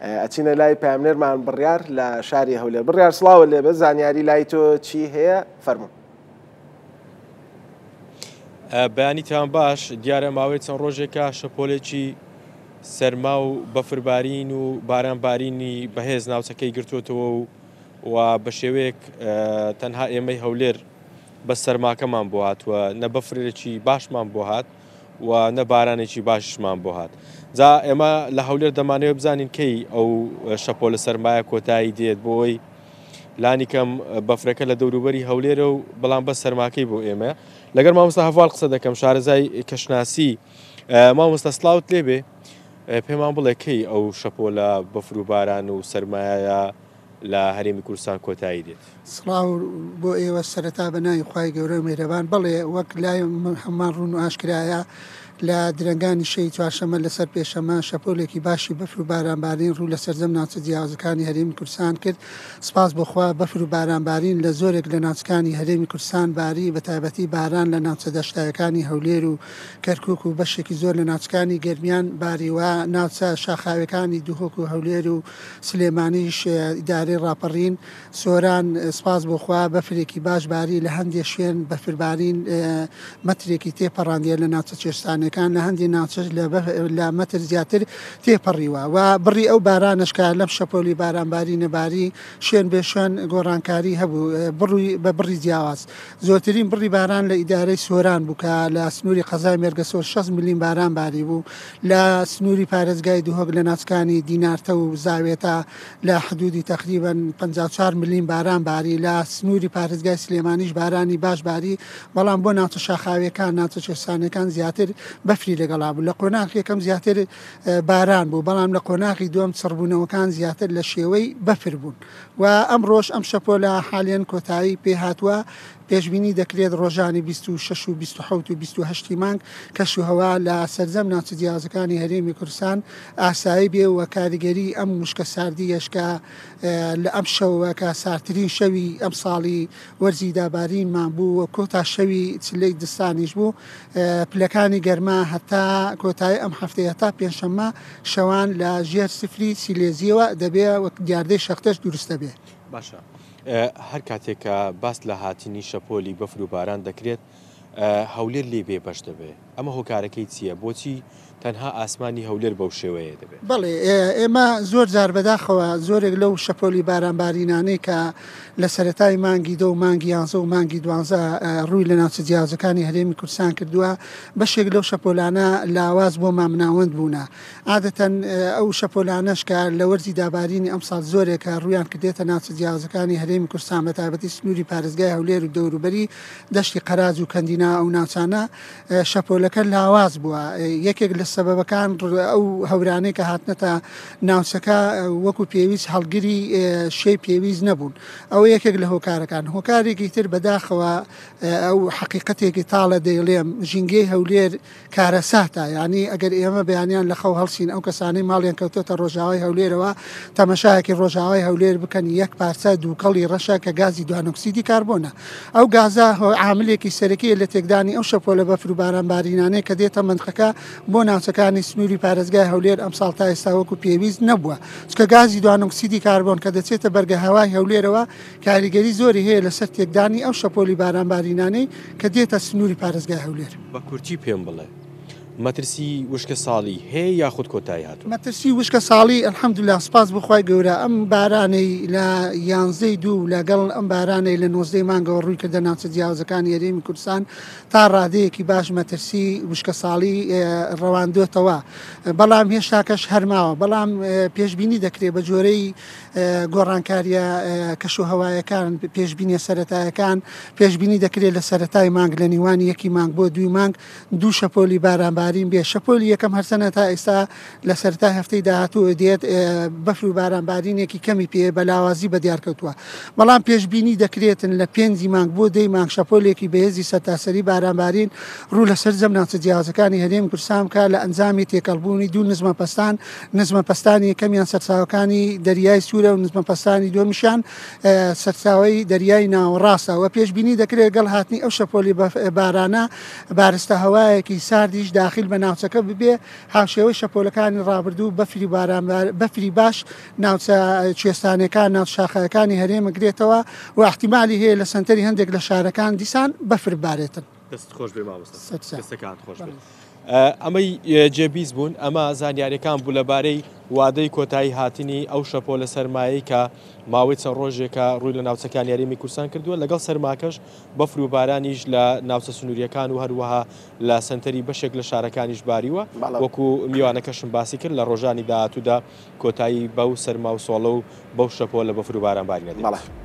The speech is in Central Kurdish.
ئەچینە لای پامنێرمان بڕیار لە شاری هەولێر. بڕیار سڵاوە لێ بە زانیاری لای تۆ چی هەیە فەرموو. بەیانیتان باش دیارە ماوەی چەند ڕۆژێکە شەپۆلێکی سەرما و بەفربارین و بارانبارینی بەهێز ناوچەکەی گرتوتەوە و بە شێوەیەک تەنها ئێمەی هەولێر بە سەرماکەمان بۆ هاتووە، نە بەفرێکی باشمان بۆ هات و نە بارانێکی باشمان بۆ هات. جا ئێمە لە هەولێر دەمانەوە بزانین کەی ئەو شەپۆلە سەرمایە کۆتایی دێت بۆ ئەوی لانیکەم بەفرەکە لە دەوروبەری هەولێرە و بەڵام بە سەرماکەی بۆ ئێمە. لەگەر مامۆستا هەڤاڵ قسە دەکەم شارەزای کەشناسی. مامۆستا سڵاوت لێبێ، پێمان بڵێ کەی ئەو شەپۆلە بەفر و باران و سەرمایە لە هەرێمی کوردستان کۆتایی دێت؟ سڵاو بۆ ئێوە سەرەتا بە ناوی خوای گەورە و میهرەبان. بەڵێ وەک لای هەمان ڕوون و ئاشکرایە لە درەنگانی شەی چوارشەمە لەسەر پێشەمە شەپۆلێکی باشی بەفر و بارانبارین ڕوو لە سەرجەم ناوچە جیاوازەکانی هەرێمی کوردستان کرد. سپاس بۆخوا بەفر و بارانبارین لە زۆرێک لە ناوچەکانی هەرێمی کوردستان باری، بە تایبەتی باران لە ناوچە دەشتایەکانی هەولێر و کەرکووک و بەشێکی زۆر لە ناوچەکانی گەرمیان باریوە. ناوچە شاخاوەکانی دووهۆک و هەولێر و سلێمانیش ئیدارەی ڕاپەڕین سۆران سپاس بۆخوا بەفرێکی باش باری لە هەندێک شوێن بەفربارین مەترێکی تێپەڕاندیە لە ناوچە چێشتانەکان لە هەندی ناوچەش لە مەتر زیاتر تێپەڕیوە و بڕی ئەو بارانشکە لەم شەپۆلی بارانباری نەباری شوێن بێ شوێن گۆڕانکاری هەبوو بە بڕی جیاواز. زۆرترین بڕی باران لە ئیدارەی سۆران بوو کە لە سنووری قەزای مێرگەسۆر 6 میلین باران باری بوو. لە سنووری پارێزگای دووهۆک لە ناوچەکانی دینارتە و زاوێتە لە حدودی تقریبا 54 میلین باران باری. لە سنووری پارێزگای سلێمانیش بارانی باش باری، بەڵام بۆ ناوچە شاخاویەکان ناوچە چێشتانەکان زیاتر بەفری لەگەڵا بوو. لە قۆناغی یەکەم زیاتر باران بوو، بەڵام لە قۆناغی دووەم چڕبوونەوەکان زیاتر لە شێوەی بەفر بوون و ئەمڕۆژ ئەم شەپۆلە حالیان کۆتایی پێ هاتووە. پێشبینی دەکرێت ڕۆژانی 26 و 27 و 28 مانگ کەشوهەوا لە سەرجەم ناوچە جیاوازەکانی هەرێمی کوردستان ئاسایی بێ و کاریگەری ئەم مشکە ساردی یشکە لە ئەم شەوە کە سارترین شەوی ئەم ساڵی وەرزی دابارینمان بوو و کۆتا شەوی چلەی دستانیش بوو. پلەکانی گەرما هەتا کۆتایی ئەم هەفتەیە تا پێنجشەممە شەوان لە ژێر سفری سیلێزیەوە دەبێ وەک دیاردەی شەختەش دروستە بێ. باشە، هەر کاتێکە باس لە هاتنی شەپۆلی بەفر و باران دەکرێت هەولێر لێ بێ بەش دەبێت. ئەمە هۆکارەکەی چییە؟ بۆچی تەنها ئاسمانی هەولێر بەو شێوەیە دەبێت؟ بەڵێ ئێمە زۆر جار بەداخەوە زۆرێک لەو شەپۆلی بارانبارینانەی کە لە سەرەتای مانگی دە و مانگی یانزە و مانگی دوانزە ڕووی لە ناوچە جیاوازەکانی هەرێمی کوردستان کردووە، بەشێک لەو شەپۆلانە لاواز بۆ مامناوەند بوونە. عادەتەن ئەو شەپۆلانەش کە لە وەرزی دابارینی ئەم ساڵ زۆرێکە ڕویان کردێتە ناوچە جیاوازەکانی هەرێمی کوردستان بە تایبەتی سنووری پارێزگای هەولێر و دەوروبەری دەشتی قەراج و کەندینا ئەو ناوچانە شەپۆلەکە لاواز بووە. یەکێک لە سەبەبەکان ئەو هەورانەی کە هاتنەتە ناوچەکە وەکو پێویست هەڵگری شەی پێویست نەبوون. ئەو یەکێک لە هۆکارەکان. هۆکارێکی تر بەداخەوە ئەو حقیقەتێکی تاڵە دەیڵێم ژینگەی هەولێر کارەساتە، یعنی ئەگەر ئێمە بەیانیان لە خەو هەڵسین ئەو کەسانەی ماڵیان کەوتۆتە ڕۆژاوای هەولێرەوە تەمەشایەکی ڕۆژاوای هەولێر بکەن یەک پارچە دووکەڵی ڕەشە کە گازی دوانۆکسیدی کاربۆنە. ئەو گازە عاملێکی سەرەکیە لە تێکدانی ئەو شەپۆلە بەفر و بارانبارینانەی کە دێتە منطقەکە بۆ ناوچەکانی سنووری پارێزگای هەولێر ئەم ساڵ تا ئێستا وەکو پێویست نەبووە. چکە گازی دوانۆکسیدی کاربۆن کە دەچێتە بەرگە هەوای هەولێرەوە کاریگەری زۆری هەیە لەسەر تێکدانی ئەو شەپۆلی بارانبارینانەی کە دێتە سنووری پارێزگای هەولێر. بە کورتی پێم بڵێ مەترسی وشکە ساڵی هەیە یاخود کۆتایی هاتووە؟ مەترسی وشکە ساڵی ئەلحەمدولیلا سپاس بخوای گەورە ئەم بارانەی لە 11 لەگەڵ ئەم بارانەی لە 19 مانگەوە ڕووی کردە ناوچە جیاوازەکانی هەرێمی کوردستان تا ڕادەیەکی باش مەترسی وشکە ساڵی ڕەواندۆتەوە، بەڵام هێشتا کەش هەرماوە. بەڵام پێشبینی دەکرێت بە جۆرەی گۆڕانکاریە کەشوهەوایەکان پێشبینی سەرەتایەکان پێشبینی دەکرێت لە سەرەتای مانگ لە نیوانی یەکی مانگ بۆ دوی مانگ دوو شەپۆلی بارانبارین بێ. شەپۆلی یەکەم هەرچەنە تا ئێستا لە سەرەتای هەفتەی داهاتوو دێت بەفر و بارانبارینێکی کەمی پێ بە لاوازی بە دیارکەوتووە، بەڵام پێشبینی دەکرێتن لە 5 مانگ بۆ 10 مانگ شەپۆلێکی بەهێزی سەرتاسەری بارانبارین ڕوو لە سەرجەم ناوچە جیاوازەکانی هەرێمی کوردستان کا لە ئەنجامی تێکەڵبوونی دوو نزمەپەستانی یەکەمیان سەرچاوەکانی دەریای سوورە و نزمەپەستانی دووەمیشیان سەرچاوەی دەریای ناوەڕاستە و پێشبینی دەکرێت گەڵ هاتنی ئەو شەپۆلی بارانە بارستە هەوایەکی ساردیش داخل داخل بە ناوچەکە ببێ هاوشێوەی شەپۆلەکانی ڕابردوو بەفری باش ناوچە کوێستانەکان ناو شاخەکانی هەرێمە گرێتەوە و احتیمالی هەیە لە سنتەری هەندێک لە شارەکان دیسان بەفر بارێتن. دەست خۆش بێ مامۆستا دەستەکان خۆش بێت. ئەمەی جێبیست بوون ئەمە زانیاریەکان بوو لەبارەی وادەی کۆتایی هاتنی ئەو شەپۆلە سەرمایی کە ماوەی چەند ڕۆژێکە ڕووی لە ناوچەکان یاریمی کوردستان کردووە لەگەڵ سەرماکەش بەفر و بارانیش لە ناوچە سنووریەکان و هەروەها لە سنتەری بەشێک لە شارەکانیش باریوە وەکو میوانەکەشم باسی کرد لە ڕۆژانی داهاتوودا کۆتایی بەو سەرما و سۆڵە و بەو شەپۆلە بەفر و باران باری نەدێت.